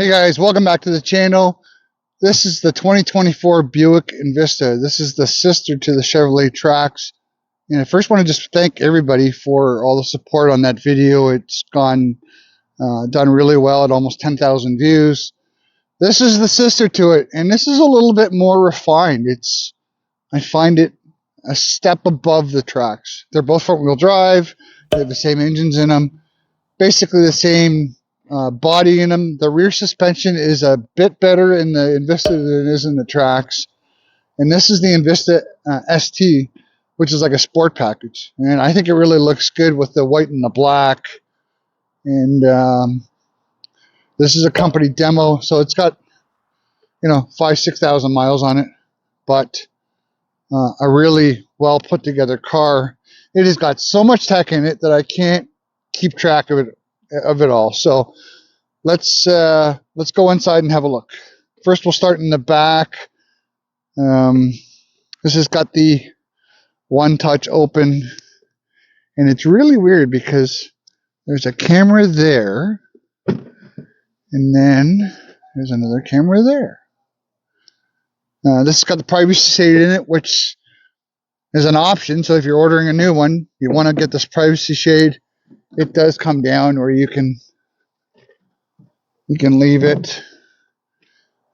Hey guys, welcome back to the channel. This is the 2024 Buick Envista. This is the sister to the Chevrolet Trax. And I first want to just thank everybody for all the support on that video. It's done really well at almost 10,000 views. This is the sister to it, and this is a little bit more refined. I find it a step above the Trax. They're both front-wheel drive. They have the same engines in them. Basically the same body in them. The rear suspension is a bit better in the Envista than it is in the Trax. And this is the Envista ST, which is like a sport package. And I think it really looks good with the white and the black. And this is a company demo, so it's got 5,000-6,000 miles on it, but a really well put together car. It has got so much tech in it that I can't keep track of it all. So let's go inside and have a look. First, we'll start in the back. This has got the one touch open, and it's really weird because there's a camera there, and then there's another camera there. This has got the privacy shade in it, which is an option. So if you're ordering a new one, you want to get this privacy shade. It does come down, or you can leave it.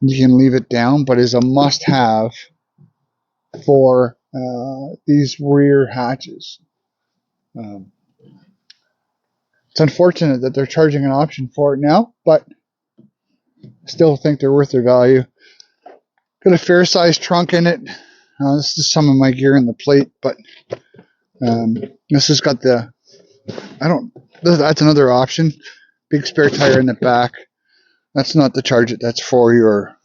You can leave it down, but is a must-have for these rear hatches. It's unfortunate that they're charging an option for it now, but I still think they're worth their value. Got a fair-sized trunk in it. This is some of my gear in the plate, but this has got the that's another option. Big spare tire in the back. That's not to charge it. That's for your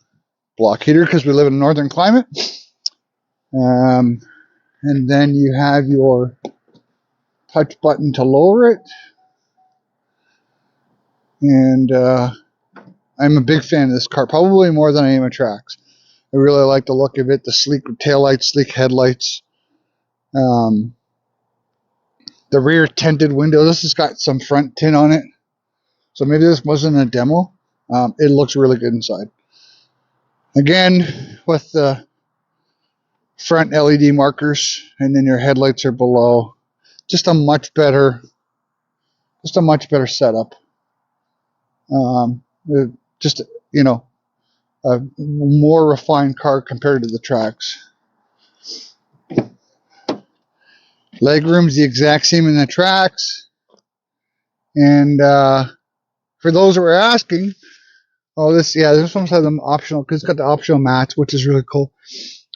block heater because we live in a northern climate. And then you have your touch button to lower it. And I'm a big fan of this car, probably more than I am a Trax. I really like the look of it, the sleek taillights, sleek headlights. The rear tinted window. This has got some front tint on it. So maybe this wasn't a demo. It looks really good inside. Again, with the front LED markers, and then your headlights are below. Just a much better setup. Just a more refined car compared to the Trax. Legroom's the exact same in the Trax. And for those who are asking, this one's has them optional because it's got the optional mats, which is really cool.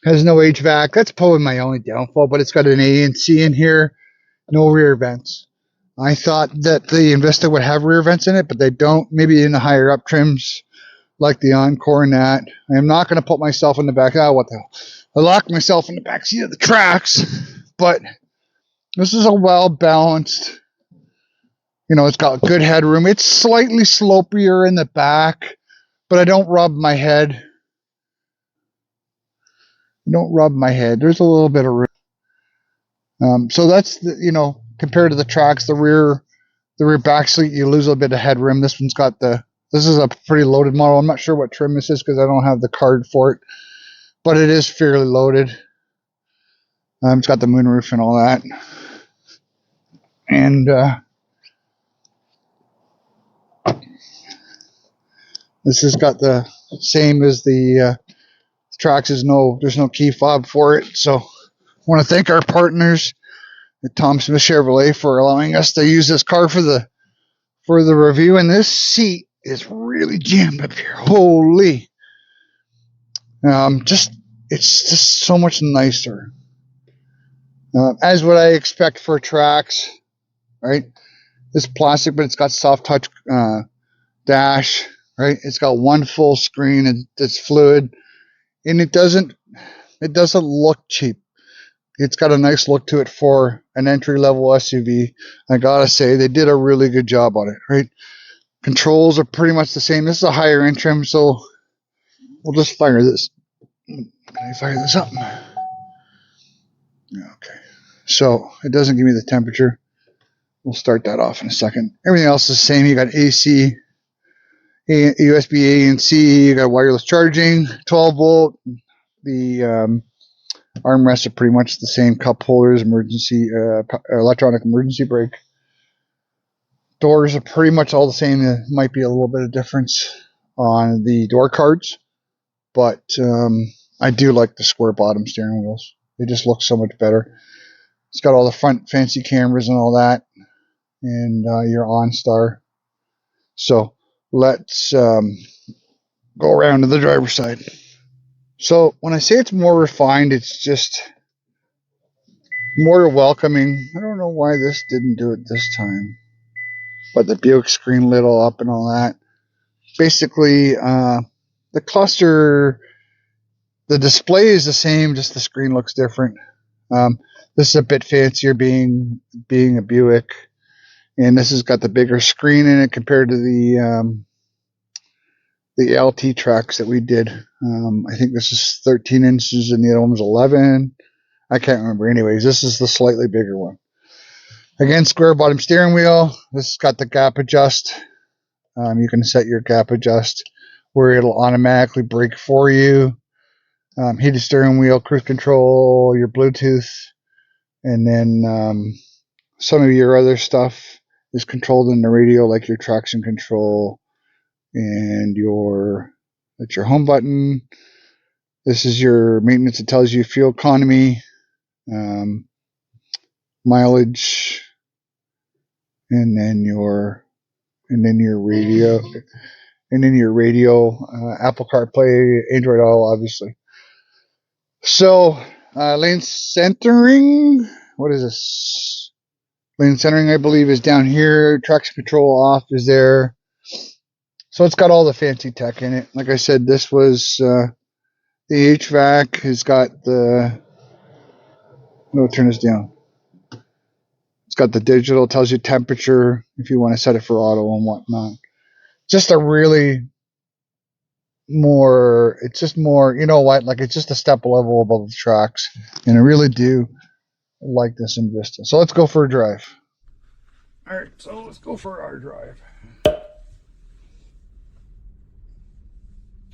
Has no HVAC. That's probably my only downfall, but it's got an A and C in here. No rear vents. I thought that the Envista would have rear vents in it, but they don't. Maybe in the higher up trims, like the Encore and that. I am not going to put myself in the back. What the hell? I locked myself in the back seat of the Trax, but this is a well-balanced. It's got good headroom. It's slightly slopier in the back, but I don't rub my head. There's a little bit of room. So that's compared to the Trax, the rear back seat, you lose a little bit of headroom. This one's got this is a pretty loaded model. I'm not sure what trim this is because I don't have the card for it, but it is fairly loaded. It's got the moonroof and all that. And this has got the same as the Trax. There's no key fob for it. So I want to thank our partners at Tom Smith Chevrolet for allowing us to use this car for the review. And this seat is really jammed up here. Holy! It's just so much nicer. As what I expect for a Trax, right? It's plastic, but it's got soft touch dash, right? It's got one full screen and it's fluid, and it doesn't look cheap. It's got a nice look to it for an entry-level SUV. I gotta say, they did a really good job on it, right? Controls are pretty much the same. This is a higher end trim, so we'll just fire this. Can I fire this up? Okay. So it doesn't give me the temperature. We'll start that off in a second. Everything else is the same. You got AC. USB A and C. You got wireless charging, 12 volt. The armrests are pretty much the same. Cup holders, emergency electronic emergency brake. Doors are pretty much all the same. There might be a little bit of difference on the door cards, but I do like the square bottom steering wheels. They just look so much better. It's got all the front fancy cameras and all that, and your OnStar. So let's go around to the driver's side. So when I say it's more refined, it's just more welcoming. I don't know why this didn't do it this time, but the Buick screen lit all up and all that. Basically, the cluster, the display is the same, just the screen looks different. This is a bit fancier, being a Buick, and this has got the bigger screen in it compared to the LT tracks that we did. I think this is 13 inches and the other one was 11. I can't remember. Anyways, this is the slightly bigger one. Again, square bottom steering wheel. This has got the gap adjust. You can set your gap adjust where it'll automatically brake for you. Heated steering wheel, cruise control, your Bluetooth, and then some of your other stuff is controlled in the radio, like your traction control and that's your home button. This is your maintenance. It tells you fuel economy, mileage, and then your radio, Apple CarPlay, Android Auto, obviously. So lane centering. What is this? Lane centering, I believe, is down here. Traction control off is there. So it's got all the fancy tech in it. Like I said, this was the HVAC has got the. No, turn this down. It's got the digital, tells you temperature if you want to set it for auto and whatnot. Just a really more, it's just more, you know what, like it's just a step level above the tracks. And I really do like this Envista. So let's go for a drive. All right, so let's go for our drive.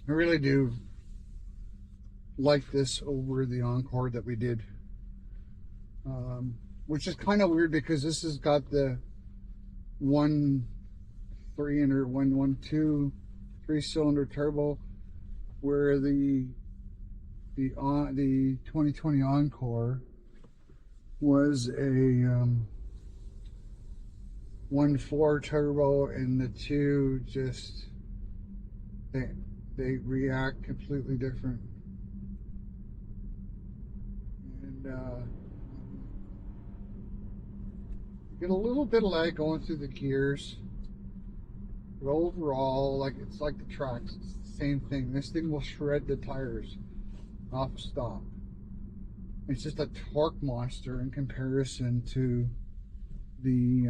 I really do like this over the Encore that we did. Which is kind of weird because this has got the 3-cylinder turbo, where the 2020 Encore was a 1.4 turbo, and the two just they react completely different. And get a little bit of lag going through the gears, but overall, like it's like the tracks, it's the same thing. This thing will shred the tires off stop. It's just a torque monster in comparison to the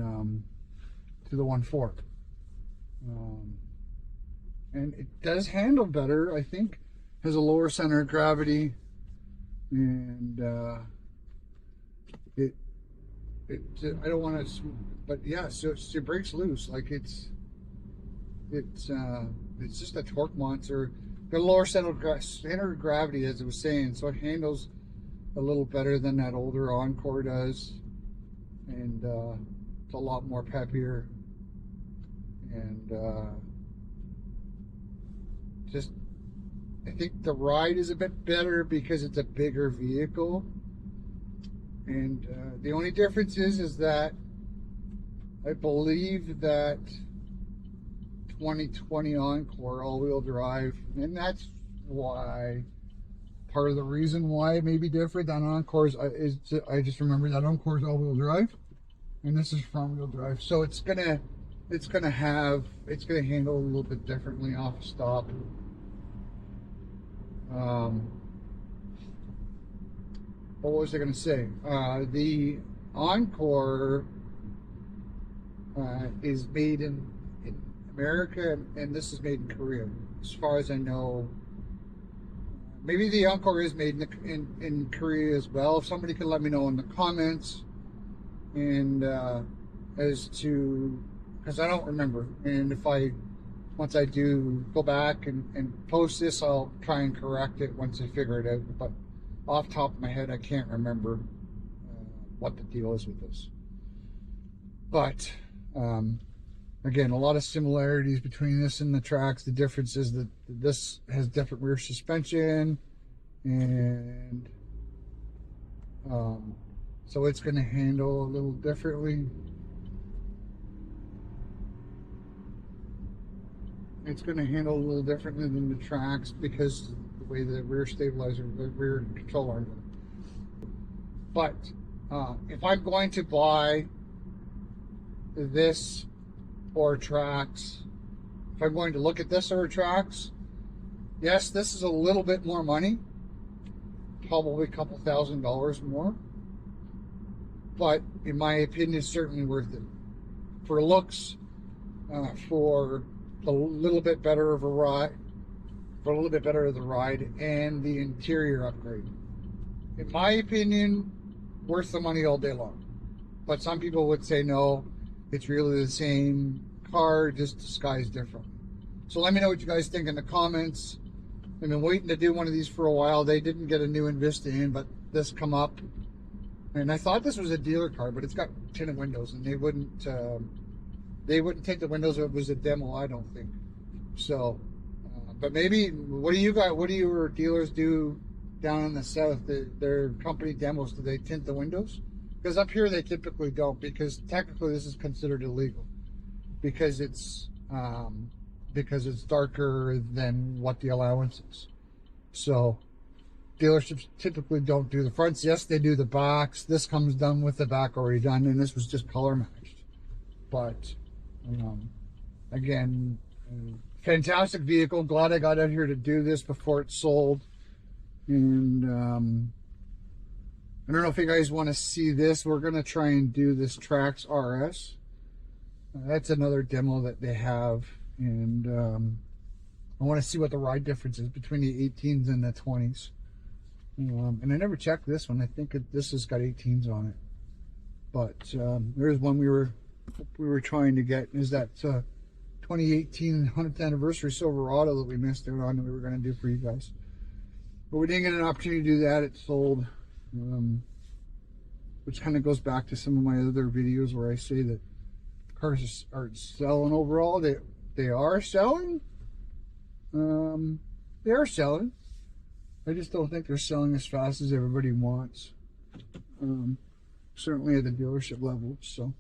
1.4. And it does handle better, I think. Has a lower center of gravity, and I don't want to, but yeah, so it breaks loose. Like it's just a torque monster. Got a lower center of gravity, as I was saying, so it handles a little better than that older Encore does, and it's a lot more peppier, and just I think the ride is a bit better because it's a bigger vehicle. And the only difference is that I believe that 2020 Encore all-wheel drive, and that's why, part of the reason why it may be different than Encore's is I just remember that Encore's all-wheel drive, and this is front-wheel drive, so it's gonna handle a little bit differently off stop. What was I going to say? The Encore is made in America, and this is made in Korea, as far as I know. Maybe the Encore is made in Korea as well. If somebody could let me know in the comments, and as to, because I don't remember, and if I once I do go back and post this, I'll try and correct it once I figure it out. But off the top of my head, I can't remember what the deal is with this. But again, a lot of similarities between this and the Trax. The difference is that this has different rear suspension, and so it's going to handle a little differently. It's going to handle a little differently than the Trax because the way the rear stabilizer, the rear control arm. But if I'm going to buy this or Trax, if I'm going to look at this or Trax, yes, this is a little bit more money, probably a couple $1,000s more, but in my opinion, it's certainly worth it for looks, for a little bit better of a ride, for a little bit better of the ride, and the interior upgrade. In my opinion, worth the money all day long. But some people would say no, it's really the same car, just disguised differently. So let me know what you guys think in the comments. I've been waiting to do one of these for a while. They didn't get a new Envista in, but this come up, and I thought this was a dealer car, but it's got tinted windows, and they wouldn't take the windows if it was a demo, I don't think. So, but maybe, what do your dealers do down in the south? Their company demos, do they tint the windows? Because up here they typically don't, because technically this is considered illegal, because it's darker than what the allowance is. So dealerships typically don't do the fronts. Yes, they do the backs. This comes done with the back already done, and this was just color matched. But again, fantastic vehicle. Glad I got out here to do this before it's sold. And I don't know if you guys want to see this. We're going to try and do this Trax RS. That's another demo that they have. And I want to see what the ride difference is between the 18s and the 20s. And I never checked this one. I think this has got 18s on it. But there's one we were trying to get, is that 2018 100th anniversary Silverado that we missed out on, that we were going to do for you guys. But we didn't get an opportunity to do that. It sold, which kind of goes back to some of my other videos where I say that cars aren't selling overall. They are selling. They are selling. I just don't think they're selling as fast as everybody wants. Certainly at the dealership level. So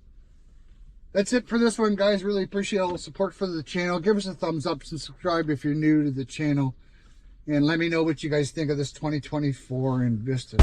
that's it for this one, guys. Really appreciate all the support for the channel. Give us a thumbs up and subscribe if you're new to the channel. And let me know what you guys think of this 2024 Envista.